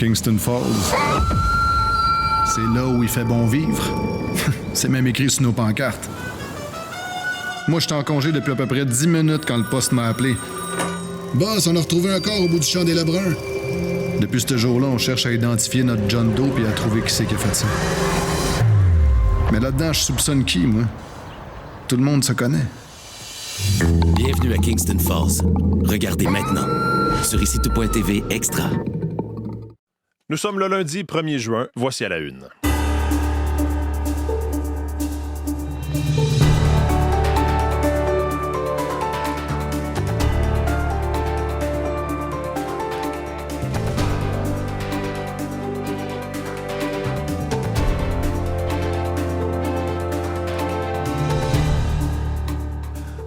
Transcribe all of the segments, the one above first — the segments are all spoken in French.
Kingston Falls. C'est là où il fait bon vivre. C'est même écrit sur nos pancartes. Moi, j'étais en congé depuis à peu près 10 minutes quand le poste m'a appelé. Boss, on a retrouvé un corps au bout du champ des Lebrun. Depuis ce jour-là, on cherche à identifier notre John Doe et à trouver qui c'est qui a fait ça. Mais là-dedans, je soupçonne qui, moi? Tout le monde se connaît. Bienvenue à Kingston Falls. Regardez maintenant sur ICTO.TV Extra. Nous sommes le lundi 1er juin. Voici à la une.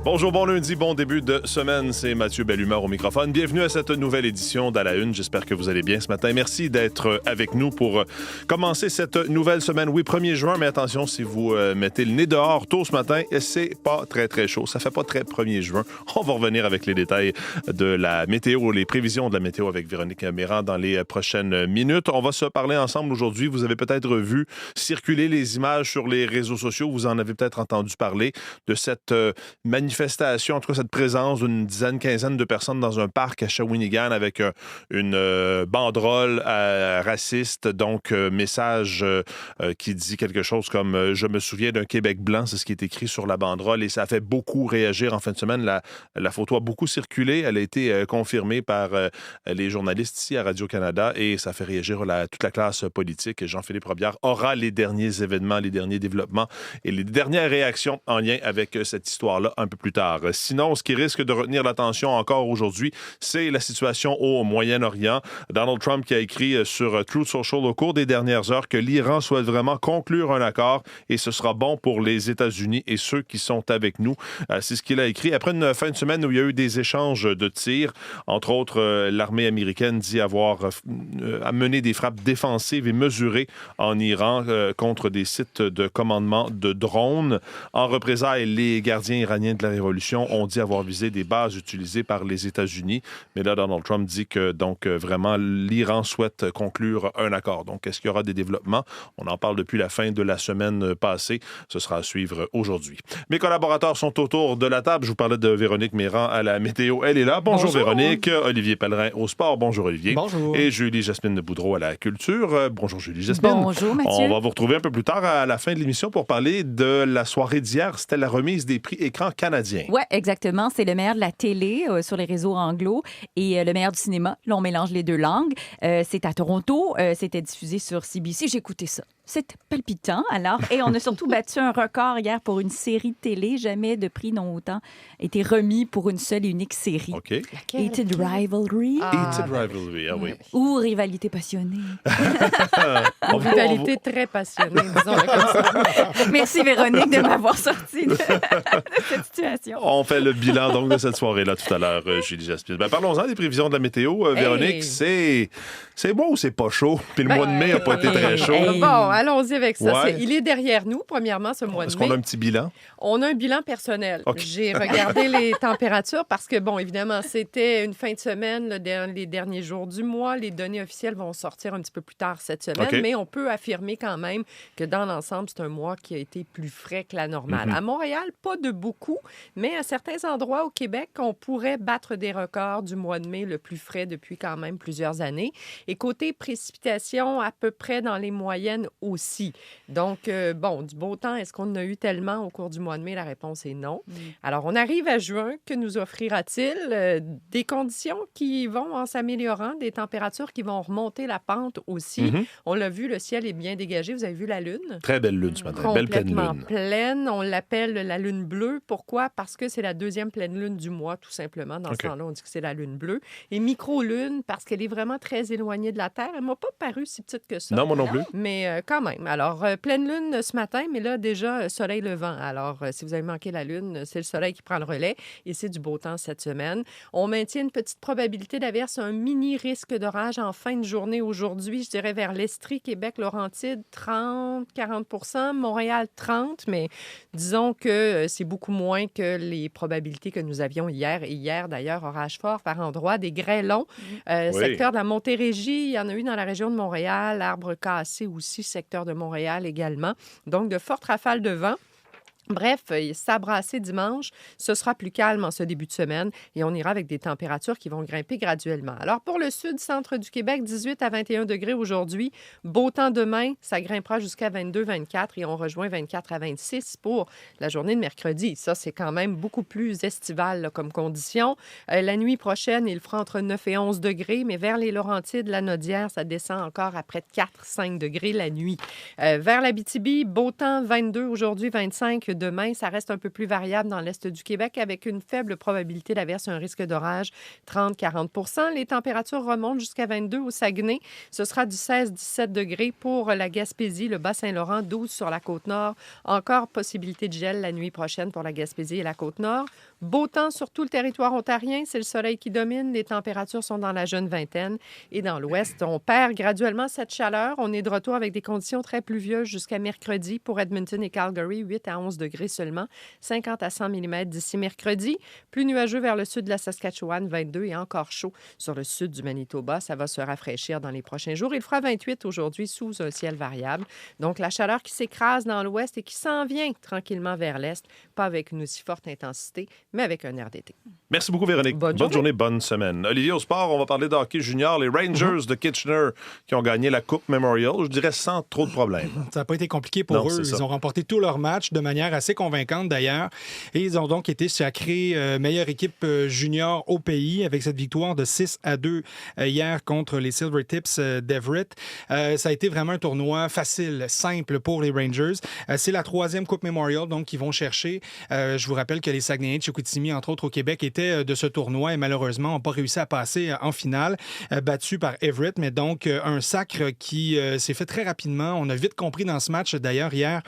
Bonjour, bon lundi, bon début de semaine. C'est Mathieu Bellumeur au microphone. Bienvenue à cette nouvelle édition d'À la Une. J'espère que vous allez bien ce matin. Merci d'être avec nous pour commencer cette nouvelle semaine. Oui, 1er juin, mais attention, si vous mettez le nez dehors tôt ce matin, c'est pas très, très chaud. Ça fait pas très 1er juin. On va revenir avec les détails de la météo, les prévisions de la météo avec Véronique Méran dans les prochaines minutes. On va se parler ensemble aujourd'hui. Vous avez peut-être vu circuler les images sur les réseaux sociaux. Vous en avez peut-être entendu parler de cette manifestation, en tout cas cette présence d'une dizaine, quinzaine de personnes dans un parc à Shawinigan avec une banderole raciste, donc message qui dit quelque chose comme « Je me souviens d'un Québec blanc », c'est ce qui est écrit sur la banderole et ça a fait beaucoup réagir en fin de semaine. La photo a beaucoup circulé, elle a été confirmée par les journalistes ici à Radio-Canada et ça fait réagir toute la classe politique. Jean-Philippe Robillard aura les derniers événements, les derniers développements et les dernières réactions en lien avec cette histoire-là un peu plus tard. Sinon, ce qui risque de retenir l'attention encore aujourd'hui, c'est la situation au Moyen-Orient. Donald Trump qui a écrit sur Truth Social au cours des dernières heures que l'Iran souhaite vraiment conclure un accord et ce sera bon pour les États-Unis et ceux qui sont avec nous. C'est ce qu'il a écrit. Après une fin de semaine où il y a eu des échanges de tirs, entre autres, l'armée américaine dit avoir mené des frappes défensives et mesurées en Iran contre des sites de commandement de drones. En représailles, les gardiens iraniens de la Révolution ont dit avoir visé des bases utilisées par les États-Unis. Mais là, Donald Trump dit que, donc, vraiment, l'Iran souhaite conclure un accord. Donc, est-ce qu'il y aura des développements? On en parle depuis la fin de la semaine passée. Ce sera à suivre aujourd'hui. Mes collaborateurs sont autour de la table. Je vous parlais de Véronique Méran à la météo. Elle est là. Bonjour. Véronique. Olivier Pellerin au sport. Bonjour, Olivier. Bonjour. Et Julie-Jasmine Boudreau à la culture. Bonjour, Julie-Jasmine. Bonjour, Mathieu. On va vous retrouver un peu plus tard à la fin de l'émission pour parler de la soirée d'hier. C'était la remise des prix écran canadiens. Oui, exactement. C'est le meilleur de la télé sur les réseaux anglo et le meilleur du cinéma. Là, on mélange les deux langues. C'est à Toronto. C'était diffusé sur CBC. J'ai écouté ça. C'était palpitant, alors. Et on a surtout battu un record hier pour une série de télé. Jamais de prix n'ont autant été remis pour une seule et unique série. OK. Heated Rivalry. Heated Rivalry, ah oui. Ou Rivalité passionnée. Rivalité très passionnée, disons comme ça. Merci, Véronique, de m'avoir sorti de cette situation. On fait le bilan donc de cette soirée-là tout à l'heure, Julie Jasmine. Parlons-en des prévisions de la météo. Véronique, c'est beau ou c'est pas chaud? Puis le mois de mai n'a pas été très chaud. Bon, allons-y avec ça. Ouais. Il est derrière nous, premièrement, ce mois de mai. Est-ce qu'on a un petit bilan? On a un bilan personnel. Okay. J'ai regardé les températures parce que, bon, évidemment, c'était une fin de semaine, les derniers jours du mois. Les données officielles vont sortir un petit peu plus tard cette semaine, Okay. mais on peut affirmer quand même que dans l'ensemble, c'est un mois qui a été plus frais que la normale. À Montréal, pas de beaucoup, mais à certains endroits au Québec, on pourrait battre des records du mois de mai le plus frais depuis quand même plusieurs années. Et côté précipitation, à peu près dans les moyennes aussi. Donc, bon, du beau temps, est-ce qu'on en a eu tellement au cours du mois de mai? La réponse est non. Alors, on arrive à juin. Que nous offrira-t-il? Des conditions qui vont en s'améliorant, des températures qui vont remonter la pente aussi. On l'a vu, le ciel est bien dégagé. Vous avez vu la lune? Très belle lune ce matin. Belle pleine Complètement lune. pleine. On l'appelle la lune bleue. Pourquoi? Parce que c'est la deuxième pleine lune du mois, tout simplement. Dans ce temps-là, on dit que c'est la lune bleue. Et micro-lune, parce qu'elle est vraiment très éloignée de la Terre. Elle ne m'a pas paru si petite que ça. Non, moi non plus. Mais quand même. Alors, pleine lune ce matin, mais là, déjà, soleil levant. Alors, si vous avez manqué la lune, c'est le soleil qui prend le relais et c'est du beau temps cette semaine. On maintient une petite probabilité d'averse, un mini risque d'orage en fin de journée aujourd'hui, je dirais vers l'Estrie, Québec, Laurentides, 30-40 %, Montréal, 30 mais disons que c'est beaucoup moins que que les probabilités que nous avions hier, et hier d'ailleurs, orage fort par endroits, des grêlons. Oui. Secteur de la Montérégie, il y en a eu dans la région de Montréal, arbres cassés aussi, secteur de Montréal également. Donc, de fortes rafales de vent. Bref, s'abrasser dimanche, ce sera plus calme en ce début de semaine et on ira avec des températures qui vont grimper graduellement. Alors, pour le sud-centre du Québec, 18 à 21 degrés aujourd'hui. Beau temps demain, ça grimpera jusqu'à 22-24 et on rejoint 24 à 26 pour la journée de mercredi. Ça, c'est quand même beaucoup plus estival là, comme condition. La nuit prochaine, il fera entre 9 et 11 degrés, mais vers les Laurentides, la Naudière, ça descend encore à près de 4-5 degrés la nuit. Vers l'Abitibi, beau temps, 22 aujourd'hui, 25 demain. Ça reste un peu plus variable dans l'est du Québec avec une faible probabilité d'averse, un risque d'orage 30-40 %. Les températures remontent jusqu'à 22 au Saguenay. Ce sera du 16-17 degrés pour la Gaspésie, le Bas-Saint-Laurent, 12 sur la Côte-Nord. Encore possibilité de gel la nuit prochaine pour la Gaspésie et la Côte-Nord. Beau temps sur tout le territoire ontarien. C'est le soleil qui domine. Les températures sont dans la jeune vingtaine. Et dans l'ouest, on perd graduellement cette chaleur. On est de retour avec des conditions très pluvieuses jusqu'à mercredi pour Edmonton et Calgary, 8 à 11 degrés seulement, 50 à 100 mm d'ici mercredi. Plus nuageux vers le sud de la Saskatchewan, 22 et encore chaud sur le sud du Manitoba. Ça va se rafraîchir dans les prochains jours. Il fera 28 aujourd'hui sous un ciel variable. Donc, la chaleur qui s'écrase dans l'ouest et qui s'en vient tranquillement vers l'est, pas avec une aussi forte intensité, mais avec un air d'été. Merci beaucoup, Véronique. Bonne journée, bonne semaine. Olivier, au sport, on va parler de hockey junior. Les Rangers de Kitchener qui ont gagné la Coupe Memorial, je dirais sans trop de problèmes. Ça n'a pas été compliqué pour eux. Ils ont remporté tous leurs matchs de manière assez convaincante d'ailleurs. Et ils ont donc été sacrés meilleure équipe junior au pays avec cette victoire de 6-2 hier contre les Silvertips d'Everett. Ça a été vraiment un tournoi facile, simple pour les Rangers. C'est la 3e Coupe Memorial donc qu'ils vont chercher. Je vous rappelle que les Saguenayens de Chicoutimi, entre autres au Québec, étaient de ce tournoi et malheureusement n'ont pas réussi à passer en finale, battus par Everett. Mais donc un sacre qui s'est fait très rapidement. On a vite compris dans ce match d'ailleurs hier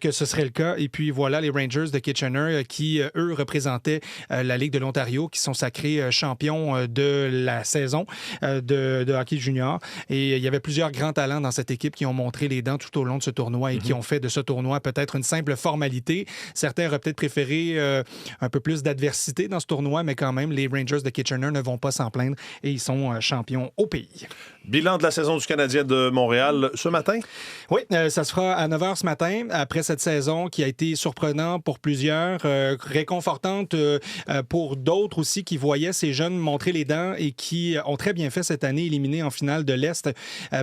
que ce serait le cas. Et puis voilà les Rangers de Kitchener qui, eux, représentaient la Ligue de l'Ontario, qui sont sacrés champions de la saison de hockey junior. Et il y avait plusieurs grands talents dans cette équipe qui ont montré les dents tout au long de ce tournoi et qui ont fait de ce tournoi peut-être une simple formalité. Certains auraient peut-être préféré un peu plus d'adversité dans ce tournoi, mais quand même, les Rangers de Kitchener ne vont pas s'en plaindre et ils sont champions au pays. Bilan de la saison du Canadien de Montréal ce matin? Oui, ça se fera à 9h ce matin, après cette saison qui a été surprenante pour plusieurs, réconfortante pour d'autres aussi qui voyaient ces jeunes montrer les dents et qui ont très bien fait cette année, éliminés en finale de l'Est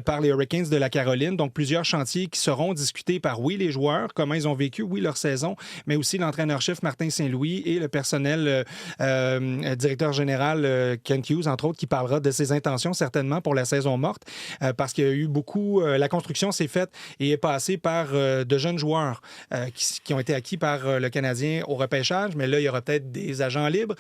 par les Hurricanes de la Caroline. Donc, plusieurs chantiers qui seront discutés par, oui, les joueurs, comment ils ont vécu, oui, leur saison, mais aussi l'entraîneur-chef Martin Saint-Louis et le personnel directeur général Kent Hughes, entre autres, qui parlera de ses intentions certainement pour la saison morte, parce qu'il y a eu beaucoup... la construction s'est faite et est passée par de jeunes joueurs qui ont été acquis par le Canadien au repêchage, mais là, il y aura peut-être des agents libres,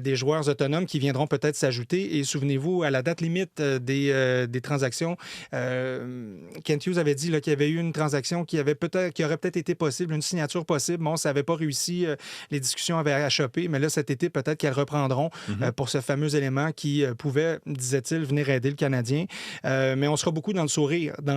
des joueurs autonomes qui viendront peut-être s'ajouter. Et souvenez-vous, à la date limite des transactions, Kent Hughes avait dit là, qu'il y avait eu une transaction qui aurait peut-être été possible, une signature possible. Bon, ça n'avait pas réussi, les discussions avaient achoppé, mais là, cet été, peut-être qu'elles reprendront pour ce fameux élément qui pouvait, disait-il, venir aider le Canadien. Mais on sera beaucoup dans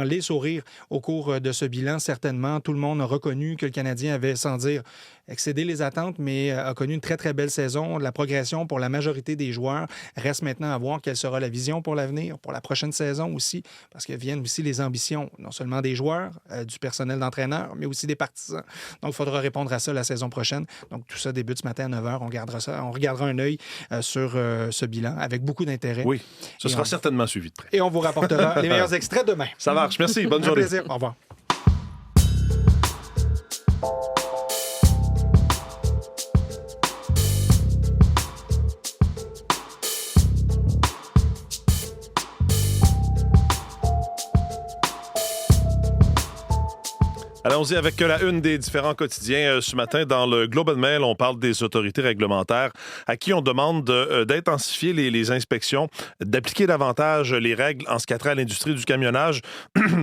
les sourires au cours de ce bilan, certainement. Tout le monde a reconnu que le Canadien avait, sans dire excédé les attentes, mais a connu une très, très belle saison. La progression pour la majorité des joueurs reste maintenant à voir quelle sera la vision pour l'avenir, pour la prochaine saison aussi, parce que viennent aussi les ambitions, non seulement des joueurs, du personnel d'entraîneur, mais aussi des partisans. Donc, il faudra répondre à ça la saison prochaine. Donc, tout ça débute ce matin à 9h. On regardera un œil sur ce bilan avec beaucoup d'intérêt. Oui, ce sera certainement suivi de près. Et on vous rapportera les meilleurs extraits demain. Ça marche. Merci. Bonne journée. Un plaisir. Au revoir. Allons-y avec la une des différents quotidiens ce matin. Dans le Globe and Mail, on parle des autorités réglementaires à qui on demande d'intensifier les inspections, d'appliquer davantage les règles en ce qui a trait à l'industrie du camionnage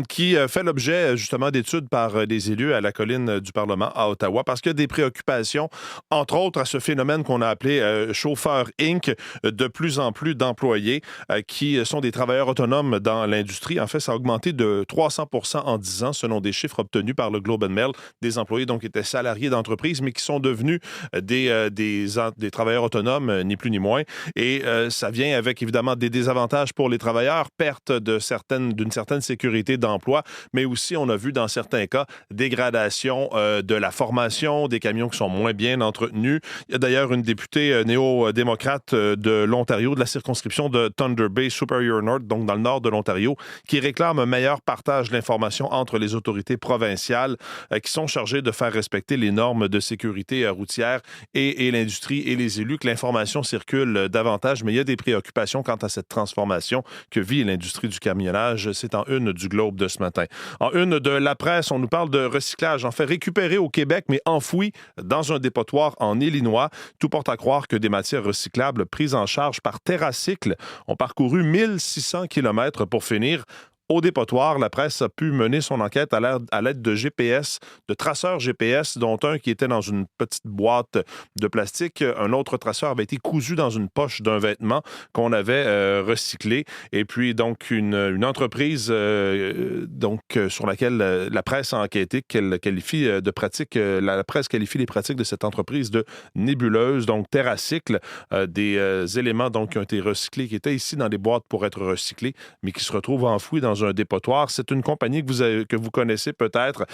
qui fait l'objet justement d'études par des élus à la colline du Parlement à Ottawa parce qu'il y a des préoccupations, entre autres à ce phénomène qu'on a appelé chauffeur Inc. De plus en plus d'employés qui sont des travailleurs autonomes dans l'industrie. En fait, ça a augmenté de 300% en 10 ans selon des chiffres obtenus par le Globe and Mail, des employés donc qui étaient salariés d'entreprise, mais qui sont devenus des travailleurs autonomes, ni plus ni moins. Et ça vient avec évidemment des désavantages pour les travailleurs, perte d'une certaine sécurité d'emploi, mais aussi, on a vu dans certains cas, dégradation de la formation, des camions qui sont moins bien entretenus. Il y a d'ailleurs une députée néo-démocrate de l'Ontario, de la circonscription de Thunder Bay, Superior North, donc dans le nord de l'Ontario, qui réclame un meilleur partage de l'information entre les autorités provinciales qui sont chargées de faire respecter les normes de sécurité routière et l'industrie et les élus, que l'information circule davantage, mais il y a des préoccupations quant à cette transformation que vit l'industrie du camionnage. C'est en une du Globe de ce matin. En une de la presse, on nous parle de recyclage, en fait récupéré au Québec, mais enfoui dans un dépotoir en Illinois. Tout porte à croire que des matières recyclables prises en charge par TerraCycle ont parcouru 1600 km pour finir au dépotoir. La presse a pu mener son enquête à l'aide de GPS, de traceurs GPS, dont un qui était dans une petite boîte de plastique. Un autre traceur avait été cousu dans une poche d'un vêtement qu'on avait recyclé. Et puis, donc, une entreprise sur laquelle la presse a enquêté, qu'elle qualifie de pratique, la presse qualifie les pratiques de cette entreprise de nébuleuses, donc TerraCycle, des éléments donc, qui ont été recyclés, qui étaient ici dans des boîtes pour être recyclés, mais qui se retrouvent enfouis dans un dépotoir. C'est une compagnie que vous connaissez peut-être,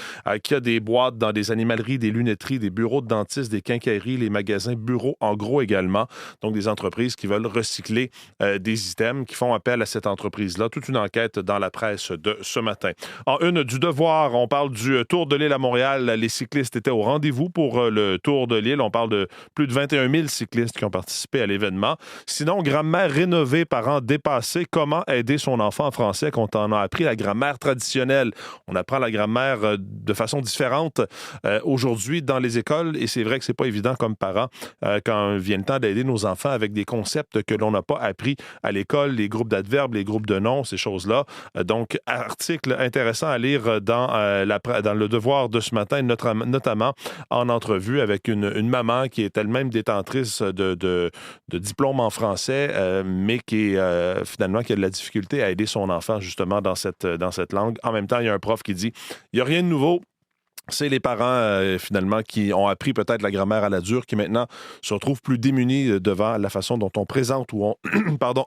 qui a des boîtes dans des animaleries, des lunetteries, des bureaux de dentistes, des quincailleries, les magasins, bureaux en gros également. Donc, des entreprises qui veulent recycler des items, qui font appel à cette entreprise-là. Toute une enquête dans la presse de ce matin. En une du Devoir, on parle du Tour de l'île à Montréal. Les cyclistes étaient au rendez-vous pour le Tour de l'île. On parle de plus de 21 000 cyclistes qui ont participé à l'événement. Sinon, grammaire rénovée, parents dépassés. Comment aider son enfant en français quand on a appris la grammaire traditionnelle? On apprend la grammaire de façon différente aujourd'hui dans les écoles et c'est vrai que c'est pas évident comme parents quand vient le temps d'aider nos enfants avec des concepts que l'on n'a pas appris à l'école, les groupes d'adverbes, les groupes de noms, ces choses-là. Donc, article intéressant à lire dans le Devoir de ce matin, notamment en entrevue avec une maman qui est elle-même détentrice de diplôme en français, mais qui est finalement qui a de la difficulté à aider son enfant justement dans cette langue. En même temps, il y a un prof qui dit « Il n'y a rien de nouveau ». C'est les parents, finalement, qui ont appris peut-être la grammaire à la dure, qui maintenant se retrouvent plus démunis devant la façon dont on présente ou on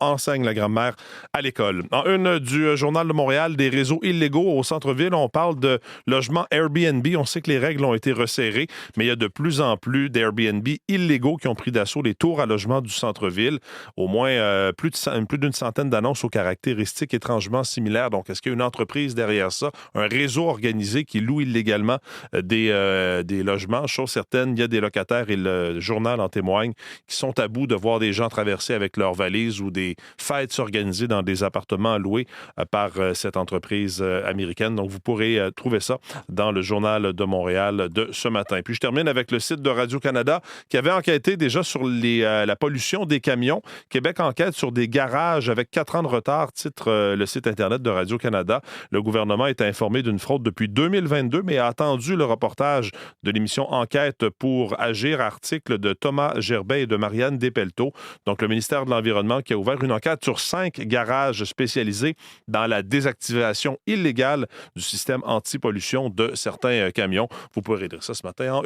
enseigne la grammaire à l'école. En une du Journal de Montréal, des réseaux illégaux au centre-ville, on parle de logements Airbnb. On sait que les règles ont été resserrées, mais il y a de plus en plus d'Airbnb illégaux qui ont pris d'assaut les tours à logement du centre-ville. Au moins plus d'une centaine d'annonces aux caractéristiques étrangement similaires. Donc, est-ce qu'il y a une entreprise derrière ça, un réseau organisé qui loue illégalement des logements? Chose certaine, il y a des locataires, et le journal en témoigne, qui sont à bout de voir des gens traverser avec leurs valises ou des fêtes s'organiser dans des appartements loués par cette entreprise américaine. Donc, vous pourrez trouver ça dans le Journal de Montréal de ce matin. Puis, je termine avec le site de Radio-Canada qui avait enquêté déjà sur la pollution des camions. Québec enquête sur des garages avec 4 ans de retard, titre le site Internet de Radio-Canada. Le gouvernement est informé d'une fraude depuis 2022, mais a attendu le reportage de l'émission Enquête pour agir, article de Thomas Gerbet et de Marianne Despelteaux. Donc, le ministère de l'Environnement qui a ouvert une enquête sur 5 garages spécialisés dans la désactivation illégale du système anti-pollution de certains camions. Vous pourrez lire ça ce matin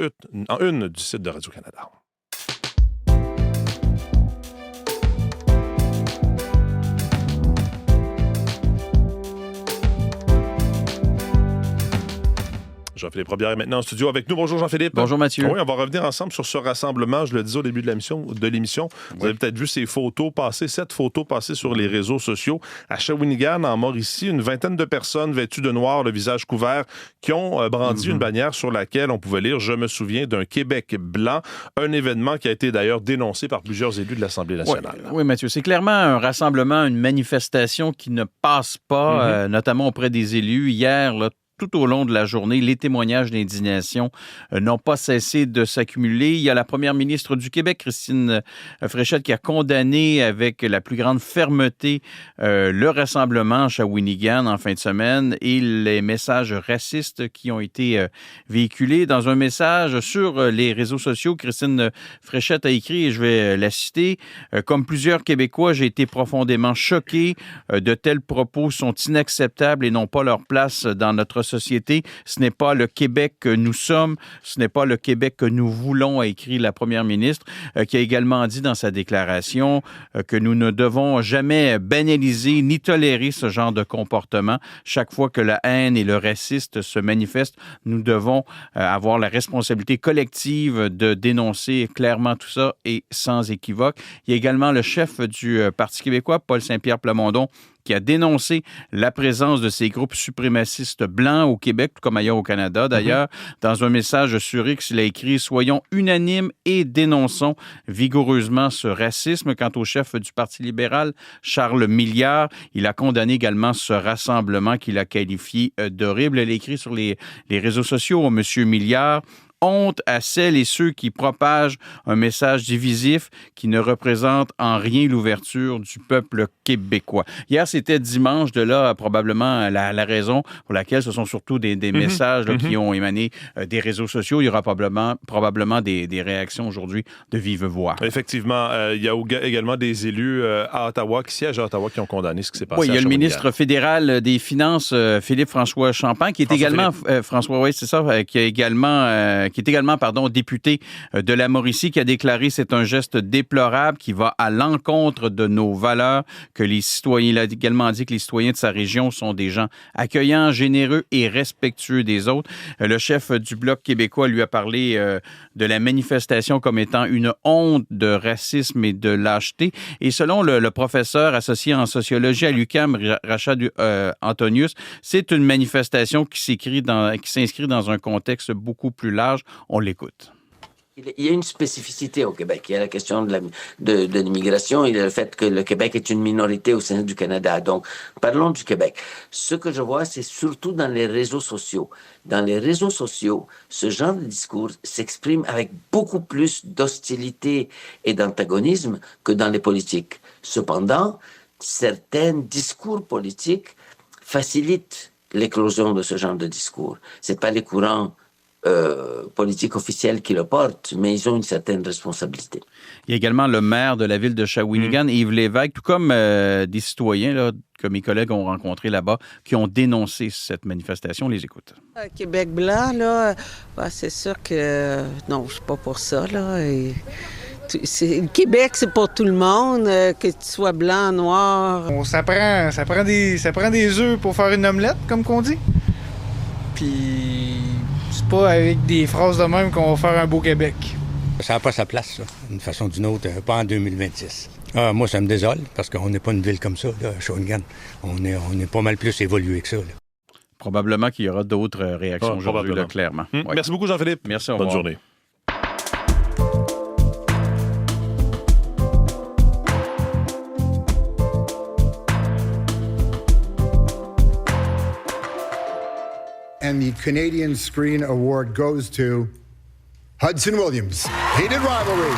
en une du site de Radio-Canada. Jean-Philippe Robillard est maintenant en studio avec nous. Bonjour Jean-Philippe. Bonjour Mathieu. Oui, on va revenir ensemble sur ce rassemblement. Je le disais au début de l'émission. Vous avez peut-être vu ces photos passer, 7 photos passées sur les réseaux sociaux. À Shawinigan, en Mauricie, une vingtaine de personnes vêtues de noir, le visage couvert, qui ont brandi une bannière sur laquelle on pouvait lire « Je me souviens d'un Québec blanc », un événement qui a été d'ailleurs dénoncé par plusieurs élus de l'Assemblée nationale. Oui, Mathieu, c'est clairement un rassemblement, une manifestation qui ne passe pas, notamment auprès des élus. Hier, là, tout au long de la journée, les témoignages d'indignation n'ont pas cessé de s'accumuler. Il y a la première ministre du Québec, Christine Fréchette, qui a condamné avec la plus grande fermeté le rassemblement à Shawinigan en fin de semaine et les messages racistes qui ont été véhiculés. Dans un message sur les réseaux sociaux, Christine Fréchette a écrit, et je vais la citer, « Comme plusieurs Québécois, j'ai été profondément choqué. De tels propos sont inacceptables et n'ont pas leur place dans notre société. Ce n'est pas le Québec que nous sommes, ce n'est pas le Québec que nous voulons, a écrit la première ministre, qui a également dit dans sa déclaration que nous ne devons jamais banaliser ni tolérer ce genre de comportement. Chaque fois que la haine et le racisme se manifestent, nous devons avoir la responsabilité collective de dénoncer clairement tout ça et sans équivoque. Il y a également le chef du Parti québécois, Paul Saint-Pierre Plamondon, qui a dénoncé la présence de ces groupes suprémacistes blancs au Québec, tout comme ailleurs au Canada. D'ailleurs, dans un message sur X, il a écrit « Soyons unanimes et dénonçons vigoureusement ce racisme ». Quant au chef du Parti libéral, Charles Milliard, il a condamné également ce rassemblement qu'il a qualifié d'horrible. Il a écrit sur les réseaux sociaux, M. Milliard, honte à celles et ceux qui propagent un message divisif qui ne représente en rien l'ouverture du peuple québécois. Hier, c'était dimanche, de là probablement la raison pour laquelle ce sont surtout des messages là, qui ont émané des réseaux sociaux. Il y aura probablement des réactions aujourd'hui de vive voix. Effectivement, il y a également des élus à Ottawa, qui siègent à Ottawa, qui ont condamné ce qui s'est passé. Oui, il y a le ministre fédéral des Finances, Philippe-François Champagne, qui est également député de la Mauricie, qui a déclaré c'est un geste déplorable qui va à l'encontre de nos valeurs, que les citoyens, il a également dit que les citoyens de sa région sont des gens accueillants, généreux et respectueux des autres. Le chef du Bloc québécois lui a parlé de la manifestation comme étant une honte de racisme et de lâcheté. Et selon le professeur associé en sociologie à l'UQAM, Rachad Antonius, c'est une manifestation qui s'inscrit dans un contexte beaucoup plus large. On l'écoute. Il y a une spécificité au Québec. Il y a la question de l'immigration. Il y a le fait que le Québec est une minorité au sein du Canada. Donc, parlons du Québec. Ce que je vois, c'est surtout dans les réseaux sociaux. Dans les réseaux sociaux, ce genre de discours s'exprime avec beaucoup plus d'hostilité et d'antagonisme que dans les politiques. Cependant, certains discours politiques facilitent l'éclosion de ce genre de discours. C'est pas les courants politiques officiels qui le portent, mais ils ont une certaine responsabilité. Il y a également le maire de la ville de Shawinigan, Yves Lévesque, tout comme des citoyens là, que mes collègues ont rencontrés là-bas, qui ont dénoncé cette manifestation. On les écoute. Québec blanc, là, c'est sûr que non, je suis pas pour ça, là. Le Québec, c'est pour tout le monde, que tu sois blanc, noir. Ça prend des œufs pour faire une omelette, comme qu'on dit. Puis c'est pas avec des phrases de même qu'on va faire un beau Québec. Ça n'a pas sa place, ça, d'une façon ou d'une autre, pas en 2026. Moi, ça me désole, parce qu'on n'est pas une ville comme ça, là, Shawinigan. On est pas mal plus évolué que ça, là. Probablement qu'il y aura d'autres réactions aujourd'hui, là, clairement. Ouais. Merci beaucoup, Jean-Philippe. Merci, au Bonne revoir. journée. And the Canadian Screen Award goes to Hudson Williams. Heated Rivalry.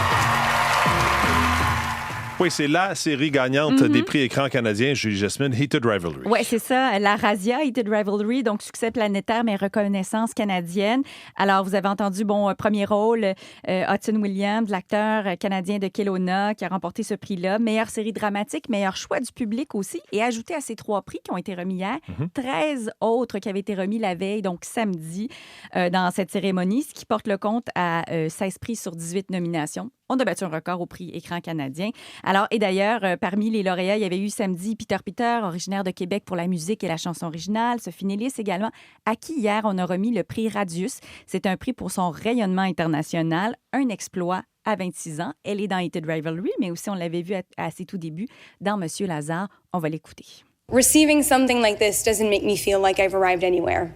Oui, c'est la série gagnante des prix écran canadiens, Julie Jasmine, Heated Rivalry. Oui, c'est ça, la Razia, Heated Rivalry, donc succès planétaire, mais reconnaissance canadienne. Alors, vous avez entendu, premier rôle, Hudson Williams, l'acteur canadien de Kelowna, qui a remporté ce prix-là. Meilleure série dramatique, meilleur choix du public aussi. Et ajouté à ces 3 prix qui ont été remis hier, 13 autres qui avaient été remis la veille, donc samedi, dans cette cérémonie, ce qui porte le compte à 16 prix sur 18 nominations. On a battu un record au prix écran canadien. Alors, et d'ailleurs, parmi les lauréats, il y avait eu samedi Peter, originaire de Québec pour la musique et la chanson originale. Sophie Nélis également, à qui hier on a remis le prix Radius. C'est un prix pour son rayonnement international, un exploit à 26 ans. Elle est dans Heated Rivalry, mais aussi on l'avait vu à ses tout débuts dans Monsieur Lazare. On va l'écouter. Receiving something like this doesn't make me feel like I've arrived anywhere.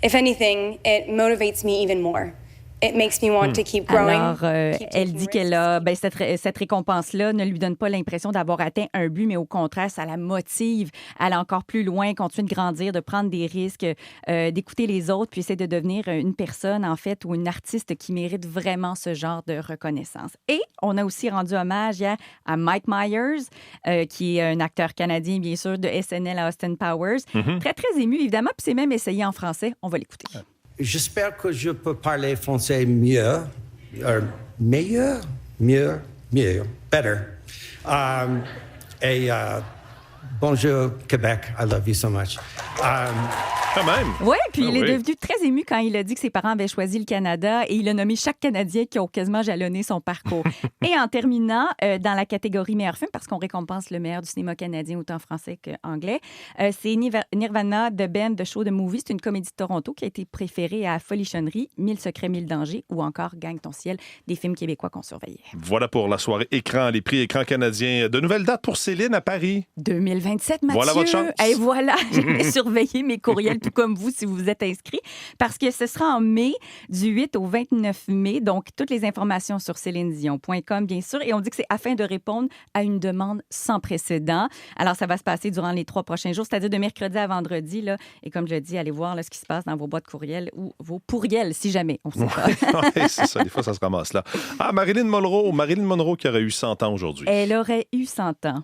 If anything, it motivates me even more. It makes me want to keep growing. Alors, elle dit qu'elle a cette récompense-là ne lui donne pas l'impression d'avoir atteint un but, mais au contraire, ça la motive à aller encore plus loin, continuer de grandir, de prendre des risques, d'écouter les autres, puis essayer de devenir une personne, en fait, ou une artiste qui mérite vraiment ce genre de reconnaissance. Et on a aussi rendu hommage hier à Mike Myers, qui est un acteur canadien, bien sûr, de SNL à Austin Powers. Très, très ému, évidemment, puis c'est même essayé en français. On va l'écouter. J'espère que je peux parler français mieux, meilleur, better. Bonjour, Québec. I love you so much. Quand même. Oui, puis il est devenu très ému quand il a dit que ses parents avaient choisi le Canada et il a nommé chaque Canadien qui a quasiment jalonné son parcours. Et en terminant, dans la catégorie meilleur film, parce qu'on récompense le meilleur du cinéma canadien, autant français qu'anglais, c'est Nirvana, The Band, The Show, The Movie. C'est une comédie de Toronto qui a été préférée à Folichonnerie, 1000 secrets, 1000 dangers ou encore Gagne ton ciel, des films québécois qu'on surveillait. Voilà pour la soirée écran, les prix écran canadiens. De nouvelles dates pour Céline à Paris. 2027, Mathieu. Voilà votre chance. Et voilà, j'ai surveillé mes courriels tout comme vous si vous vous êtes inscrit, parce que ce sera en mai, du 8 au 29 mai. Donc, toutes les informations sur célinedion.com, bien sûr. Et on dit que c'est afin de répondre à une demande sans précédent. Alors, ça va se passer durant les 3 prochains jours, c'est-à-dire de mercredi à vendredi. Là. Et comme je le dis, allez voir là, ce qui se passe dans vos boîtes courriels ou vos pourriels, si jamais. On sait pas. Oui, c'est ça. Des fois, ça se ramasse là. Ah, Marilyn Monroe qui aurait eu 100 ans aujourd'hui. Elle aurait eu 100 ans.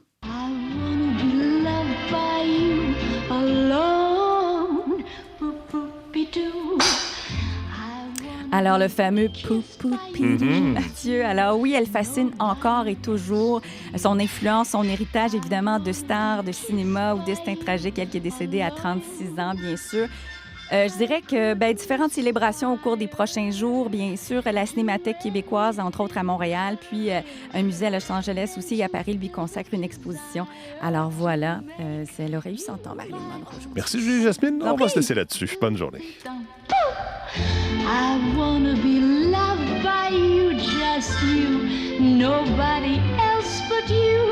Alors, le fameux pou-pou-pidou, Mathieu. Alors oui, elle fascine encore et toujours. Son influence, son héritage, évidemment, de star de cinéma ou destin tragique, elle qui est décédée à 36 ans, bien sûr. Je dirais que différentes célébrations au cours des prochains jours, bien sûr, la Cinémathèque québécoise, entre autres à Montréal, puis un musée à Los Angeles aussi, à Paris, lui consacre une exposition. Alors voilà, elle aurait eu 100 ans, Marilyn Monroe. Merci Julie Jasmine. On va se laisser là-dessus. Bonne journée. I wanna be loved by you, just you, nobody else but you.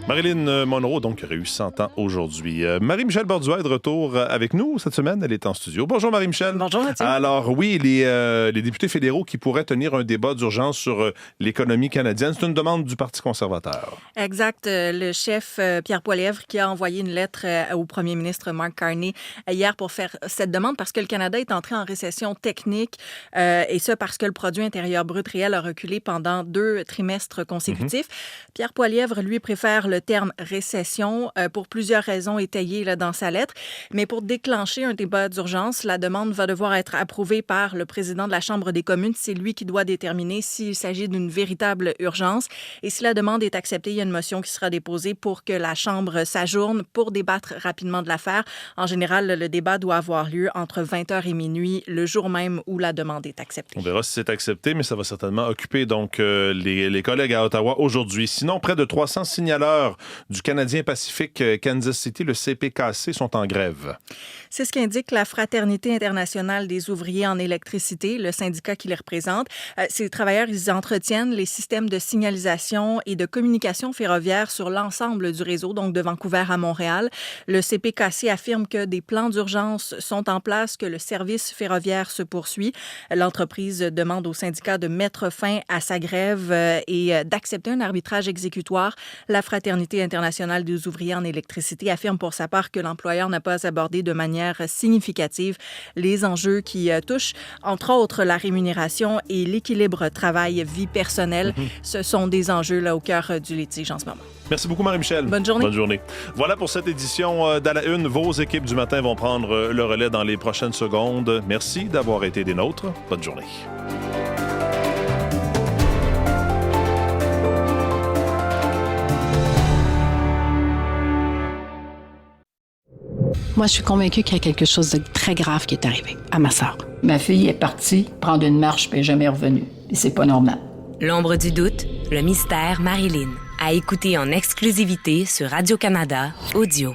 Marilyn Monroe, donc, qui aurait eu 100 ans aujourd'hui. Marie-Michel Borduas est de retour avec nous cette semaine. Elle est en studio. Bonjour, Marie-Michel. Bonjour, Mathieu. Alors, oui, les députés fédéraux qui pourraient tenir un débat d'urgence sur l'économie canadienne, c'est une demande du Parti conservateur. Exact. Le chef Pierre Poilievre qui a envoyé une lettre au premier ministre Mark Carney hier pour faire cette demande parce que le Canada est entré en récession technique et ça parce que le produit intérieur brut réel a reculé pendant 2 trimestres consécutifs. Pierre Poilievre, lui, préfère le terme récession pour plusieurs raisons étayées là, dans sa lettre. Mais pour déclencher un débat d'urgence, la demande va devoir être approuvée par le président de la Chambre des communes. C'est lui qui doit déterminer s'il s'agit d'une véritable urgence. Et si la demande est acceptée, il y a une motion qui sera déposée pour que la Chambre s'ajourne pour débattre rapidement de l'affaire. En général, le débat doit avoir lieu entre 20h et minuit, le jour même où la demande est acceptée. On verra si c'est accepté, mais ça va certainement occuper donc les collègues à Ottawa aujourd'hui. Sinon, près de 300 signaleurs du Canadien Pacifique Kansas City, le CPKC, sont en grève. C'est ce qu'indique la Fraternité internationale des ouvriers en électricité, le syndicat qui les représente. Ces travailleurs, ils entretiennent les systèmes de signalisation et de communication ferroviaire sur l'ensemble du réseau, donc de Vancouver à Montréal. Le CPKC affirme que des plans d'urgence sont en place, que le service ferroviaire se poursuit. L'entreprise demande au syndicat de mettre fin à sa grève et d'accepter un arbitrage exécutoire. La Fraternité internationale des ouvriers en électricité affirme pour sa part que l'employeur n'a pas abordé de manière significative les enjeux qui touchent, entre autres, la rémunération et l'équilibre travail-vie personnelle. Ce sont des enjeux là, au cœur du litige en ce moment. Merci beaucoup, Marie-Michel. Bonne journée. Bonne journée. Voilà pour cette édition d'À la Une. Vos équipes du matin vont prendre le relais dans les prochaines secondes. Merci d'avoir été des nôtres. Bonne journée. Moi, je suis convaincue qu'il y a quelque chose de très grave qui est arrivé à ma sœur. Ma fille est partie prendre une marche puis elle n'est jamais revenue. Et c'est pas normal. L'ombre du doute, le mystère Marilyn. À écouter en exclusivité sur Radio-Canada Audio.